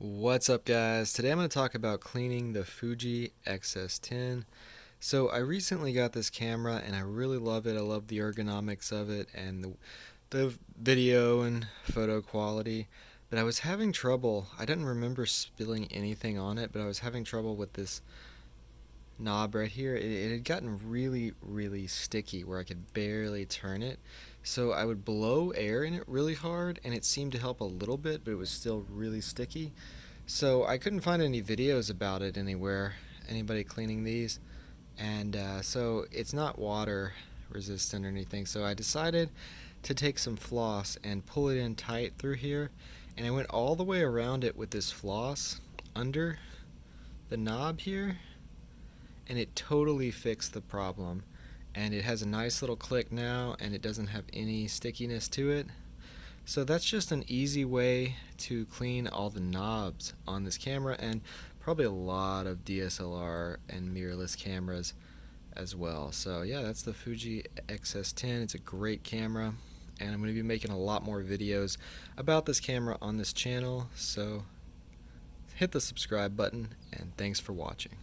What's up, guys? Today I'm going to talk about cleaning the Fuji X-S10. So I recently got this camera and I really love it. I love the ergonomics of it and the video and photo quality. But I was having trouble. I didn't remember spilling anything on it, but I was having trouble with this knob right here. It had gotten really sticky where I could barely turn it. So I would blow air in it really hard and it seemed to help a little bit, but it was still really sticky. So I couldn't find any videos about it anywhere, anybody cleaning these. And so it's not water resistant or anything. So I decided to take some floss and pull it in tight through here. And I went all the way around it with this floss under the knob here, and it totally fixed the problem. And it has a nice little click now, and it doesn't have any stickiness to it. So that's just an easy way to clean all the knobs on this camera, and probably a lot of DSLR and mirrorless cameras as well. So yeah, that's the Fuji X-S10. It's a great camera, and I'm going to be making a lot more videos about this camera on this channel. So hit the subscribe button, and thanks for watching.